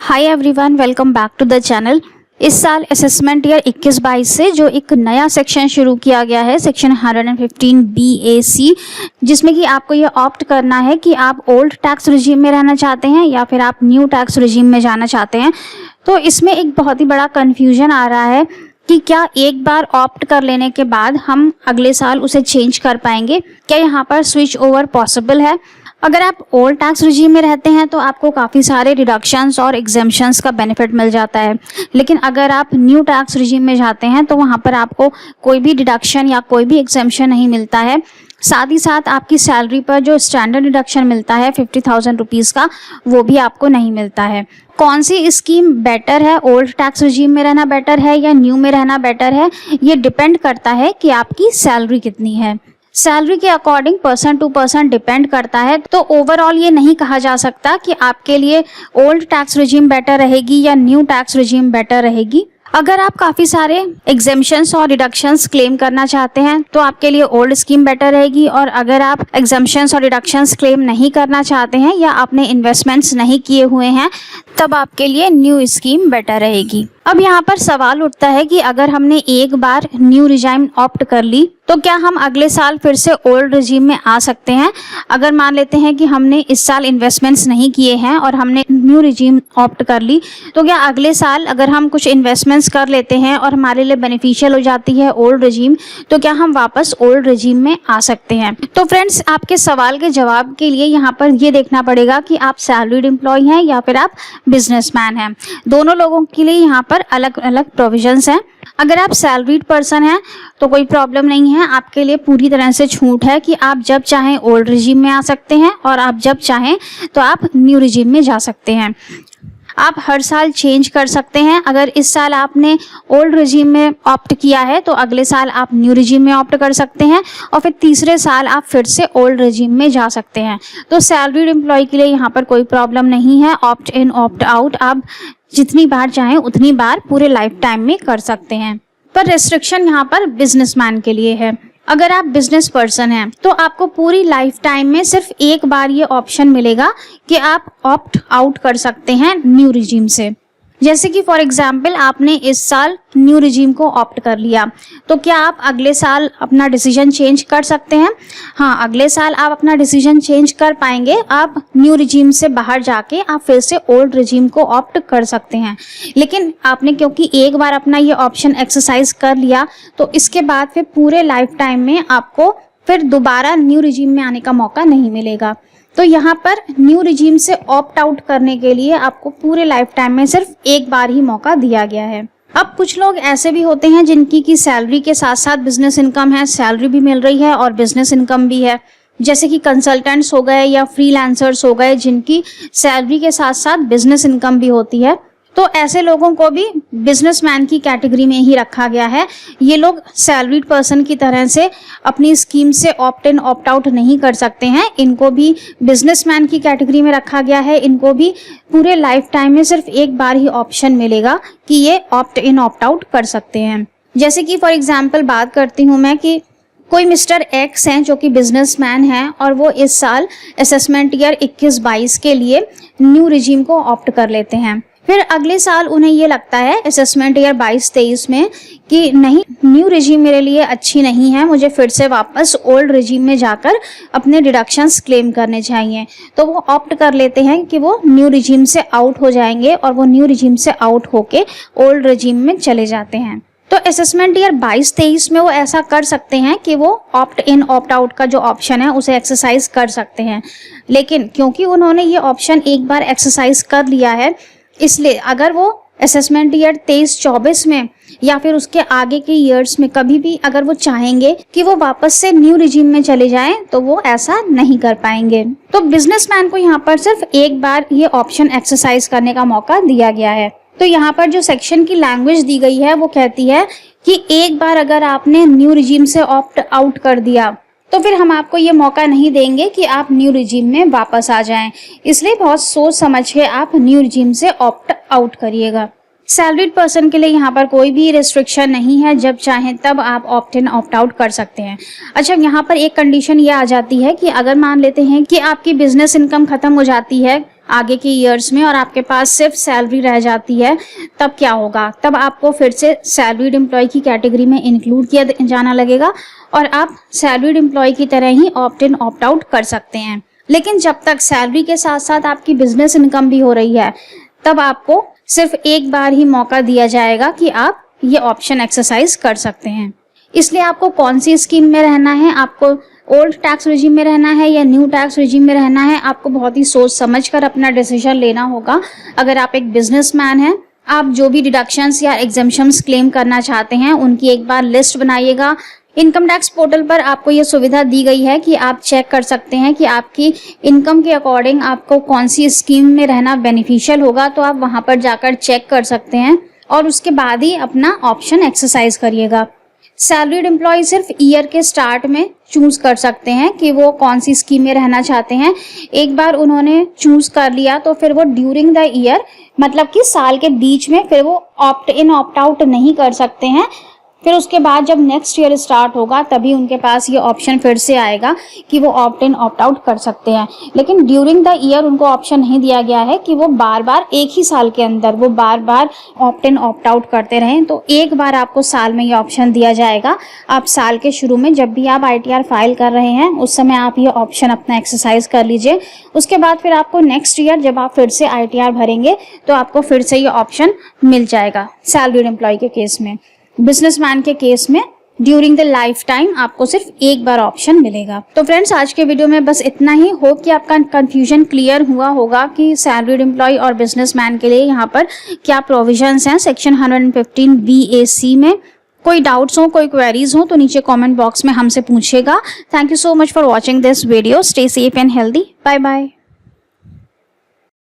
Hi everyone, welcome back to the channel. इस साल assessment year 21-22 से जो एक नया सेक्शन शुरू किया गया है, सेक्शन 115 BAC, जिसमें कि आपको ये ऑप्ट करना है कि आप ओल्ड टैक्स रिजीम में रहना चाहते हैं या फिर आप न्यू टैक्स रिजीम में जाना चाहते हैं। तो इसमें एक बहुत ही बड़ा कन्फ्यूजन आ रहा है कि क्या एक बार ऑप्ट कर लेने के बाद हम अगले साल उसे चेंज कर पाएंगे, क्या यहाँ पर स्विच ओवर पॉसिबल है। अगर आप ओल्ड टैक्स रिजीम में रहते हैं तो आपको काफ़ी सारे डिडक्शंस और एग्जेम्पशंस का बेनिफिट मिल जाता है, लेकिन अगर आप न्यू टैक्स रिजीम में जाते हैं तो वहाँ पर आपको कोई भी डिडक्शन या कोई भी एग्जेम्पशन नहीं मिलता है। साथ ही साथ आपकी सैलरी पर जो स्टैंडर्ड डिडक्शन मिलता है 50,000 रुपीज़ का, वो भी आपको नहीं मिलता है। कौन सी स्कीम बेटर है, ओल्ड टैक्स रिजीम में रहना बेटर है या न्यू में रहना बेटर है, ये डिपेंड करता है कि आपकी सैलरी कितनी है। सैलरी के according person to person depend करता है। तो ओवरऑल ये नहीं कहा जा सकता कि आपके लिए ओल्ड टैक्स रिजीम बेटर रहेगी या न्यू टैक्स रिजीम बेटर रहेगी। अगर आप काफ़ी सारे एग्जेम्पशंस और डिडक्शंस क्लेम करना चाहते हैं तो आपके लिए ओल्ड स्कीम बेटर रहेगी, और अगर आप एग्जेम्पशंस और डिडक्शंस क्लेम नहीं करना चाहते हैं या आपने इन्वेस्टमेंट्स नहीं किए हुए हैं, तब आपके लिए न्यू स्कीम बेटर रहेगी। अब यहाँ पर सवाल उठता है कि अगर हमने एक बार न्यू रिजीम ऑप्ट कर ली तो क्या हम अगले साल फिर से ओल्ड रिजीम में आ सकते हैं। अगर मान लेते हैं कि हमने इस साल इन्वेस्टमेंट्स नहीं किए हैं और हमने न्यू रिजीम ऑप्ट कर ली, तो क्या अगले साल अगर हम कुछ इन्वेस्टमेंट्स कर लेते हैं और हमारे लिए बेनिफिशियल हो जाती है ओल्ड रिजीम, तो क्या हम वापस ओल्ड रिजीम में आ सकते हैं। तो फ्रेंड्स, आपके सवाल के जवाब के लिए यहाँ पर ये देखना पड़ेगा कि आप सैलरीड एम्प्लॉय हैं या फिर आप बिजनेसमैन हैं। दोनों लोगों के लिए यहाँ पर अलग अलग प्रोविजंस हैं। अगर आप सैलरीड पर्सन हैं तो कोई प्रॉब्लम नहीं है, आपके लिए पूरी तरह से छूट है कि आप जब चाहें ओल्ड रिजीम में आ सकते हैं और आप जब चाहें तो आप न्यू रिजीम में जा सकते हैं। आप हर साल चेंज कर सकते हैं। अगर इस साल आपने ओल्ड रिजीम में ऑप्ट किया है तो अगले साल आप न्यू रिजीम में ऑप्ट कर सकते हैं और फिर तीसरे साल आप फिर से ओल्ड रिजीम में जा सकते हैं। तो सैलरीड एम्प्लॉय के लिए यहाँ पर कोई प्रॉब्लम नहीं है। ऑप्ट इन ऑप्ट आउट आप जितनी बार चाहें उतनी बार पूरे लाइफ टाइम में कर सकते हैं। पर रेस्ट्रिक्शन यहाँ पर बिजनेसमैन के लिए है। अगर आप बिजनेस पर्सन हैं तो आपको पूरी लाइफ टाइम में सिर्फ एक बार ये ऑप्शन मिलेगा कि आप ऑप्ट आउट कर सकते हैं न्यू रिजीम से। जैसे कि फॉर एग्जाम्पल आपने इस साल न्यू रिजीम को ऑप्ट कर लिया, तो क्या आप अगले साल अपना डिसीजन चेंज कर सकते हैं। हाँ, अगले साल आप अपना डिसीजन चेंज कर पाएंगे। आप न्यू रिजीम से बाहर जाके आप फिर से ओल्ड रिजीम को ऑप्ट कर सकते हैं, लेकिन आपने क्योंकि एक बार अपना ये ऑप्शन एक्सरसाइज कर लिया तो इसके बाद फिर पूरे लाइफ टाइम में आपको फिर दोबारा न्यू रिजीम में आने का मौका नहीं मिलेगा। तो यहाँ पर न्यू रिजीम से ऑप्ट आउट करने के लिए आपको पूरे लाइफ टाइम में सिर्फ एक बार ही मौका दिया गया है। अब कुछ लोग ऐसे भी होते हैं जिनकी की सैलरी के साथ साथ बिजनेस इनकम है, सैलरी भी मिल रही है और बिजनेस इनकम भी है, जैसे कि कंसल्टेंट्स हो गए या फ्रीलांसर्स हो गए जिनकी सैलरी के साथ साथ बिजनेस इनकम भी होती है। तो ऐसे लोगों को भी बिजनेसमैन की कैटेगरी में ही रखा गया है। ये लोग सैलरीड पर्सन की तरह से अपनी स्कीम से ऑप्ट इन ऑप्ट आउट नहीं कर सकते हैं। इनको भी बिजनेसमैन की कैटेगरी में रखा गया है। इनको भी पूरे लाइफ टाइम में सिर्फ एक बार ही ऑप्शन मिलेगा कि ये ऑप्ट इन ऑप्ट आउट कर सकते हैं। जैसे कि फॉर एग्जाम्पल बात करती हूँ मैं कि कोई मिस्टर एक्स हैं जो कि बिजनेसमैन हैं और वो इस साल असेसमेंट ईयर 21-22 के लिए न्यू रिजीम को ऑप्ट कर लेते हैं। फिर अगले साल उन्हें ये लगता है असेसमेंट ईयर 22-23 में कि नहीं, न्यू रिजीम मेरे लिए अच्छी नहीं है, मुझे फिर से वापस ओल्ड रिजीम में जाकर अपने डिडक्शंस क्लेम करने चाहिए। तो वो ऑप्ट कर लेते हैं कि वो न्यू रिजीम से आउट हो जाएंगे और वो न्यू रिजीम से आउट होके ओल्ड रिजीम में चले जाते हैं। तो असेसमेंट ईयर 22-23 में वो ऐसा कर सकते हैं कि वो ऑप्ट इन ऑप्ट आउट का जो ऑप्शन है उसे एक्सरसाइज कर सकते हैं, लेकिन क्योंकि उन्होंने ये ऑप्शन एक बार एक्सरसाइज कर लिया है, इसलिए अगर वो असेसमेंट ईयर 23-24 में या फिर उसके आगे के ईयर्स में कभी भी अगर वो चाहेंगे कि वो वापस से न्यू रिजीम में चले जाएं तो वो ऐसा नहीं कर पाएंगे। तो बिजनेसमैन को यहाँ पर सिर्फ एक बार ये ऑप्शन एक्सरसाइज करने का मौका दिया गया है। तो यहाँ पर जो सेक्शन की लैंग्वेज दी गई है वो कहती है कि एक बार अगर आपने न्यू रिजीम से ऑप्ट आउट कर दिया तो फिर हम आपको ये मौका नहीं देंगे कि आप न्यू रिजीम में वापस आ जाएं। इसलिए बहुत सोच समझ के आप न्यू रिजीम से ऑप्ट आउट करिएगा। सैलरीड पर्सन के लिए यहाँ पर कोई भी रिस्ट्रिक्शन नहीं है, जब चाहें तब आप ऑप्ट इन ऑप्ट आउट कर सकते हैं। अच्छा, यहाँ पर एक कंडीशन ये आ जाती है कि अगर मान लेते हैं कि आपकी बिजनेस इनकम खत्म हो जाती है, आगे के ईयर्स में और आपके पास सिर्फ सैलरी रह जाती है, तब क्या होगा? तब आपको फिर से सैलरीड एम्प्लॉय की कैटेगरी में इंक्लूड किया जाना लगेगा और आप सैलरीड एम्प्लॉय की तरह ही ऑप्ट इन ऑप्ट आउट कर सकते हैं। लेकिन जब तक सैलरी के साथ साथ आपकी बिजनेस इनकम भी हो रही है, तब आपको सिर्फ एक बार ही मौका दिया जाएगा कि आप ये ऑप्शन एक्सरसाइज कर सकते हैं। इसलिए आपको कौन सी स्कीम में रहना है, आपको ओल्ड टैक्स रिजीम में रहना है या न्यू टैक्स रिजीम में रहना है, आपको बहुत ही सोच समझ कर अपना डिसीजन लेना होगा। अगर आप एक बिजनेसमैन हैं, आप जो भी डिडक्शंस या एग्जेम्पशंस क्लेम करना चाहते हैं उनकी एक बार लिस्ट बनाइएगा। इनकम टैक्स पोर्टल पर आपको ये सुविधा दी गई है कि आप चेक कर सकते हैं कि आपकी इनकम के अकॉर्डिंग आपको कौन सी स्कीम में रहना बेनिफिशियल होगा, तो आप वहां पर जाकर चेक कर सकते हैं और उसके बाद ही अपना ऑप्शन एक्सरसाइज करिएगा। सैलरीड एम्प्लॉय सिर्फ ईयर के स्टार्ट में चूज कर सकते हैं कि वो कौन सी स्कीम में रहना चाहते हैं। एक बार उन्होंने चूज कर लिया तो फिर वो ड्यूरिंग द ईयर, मतलब कि साल के बीच में, फिर वो ऑप्ट इन ऑप्ट आउट नहीं कर सकते हैं। फिर उसके बाद जब नेक्स्ट ईयर स्टार्ट होगा तभी उनके पास ये ऑप्शन फिर से आएगा कि वो ऑप्ट इन ऑप्ट आउट कर सकते हैं। लेकिन ड्यूरिंग द ईयर उनको ऑप्शन नहीं दिया गया है कि वो बार बार एक ही साल के अंदर वो बार बार ऑप्ट इन ऑप्ट आउट करते रहें। तो एक बार आपको साल में ये ऑप्शन दिया जाएगा। आप साल के शुरू में जब भी आप ITR फाइल कर रहे हैं उस समय आप ये ऑप्शन अपना एक्सरसाइज कर लीजिए। उसके बाद फिर आपको नेक्स्ट ईयर जब आप फिर से ITR भरेंगे तो आपको फिर से ये ऑप्शन मिल जाएगा। सैलरीड एम्प्लॉय के केस में, बिजनेसमैन के केस में ड्यूरिंग द लाइफ टाइम आपको सिर्फ एक बार ऑप्शन मिलेगा। तो फ्रेंड्स, आज के वीडियो में बस इतना ही। होप कि आपका कंफ्यूजन क्लियर हुआ होगा कि सैलरीड एम्प्लॉय और बिजनेसमैन के लिए यहाँ पर क्या प्रोविजंस हैं सेक्शन 115 BAC में। कोई डाउट्स हो, कोई क्वेरीज हो तो नीचे कमेंट बॉक्स में हमसे पूछेगा। Thank you so much for watching this video. Stay safe and healthy. Bye bye.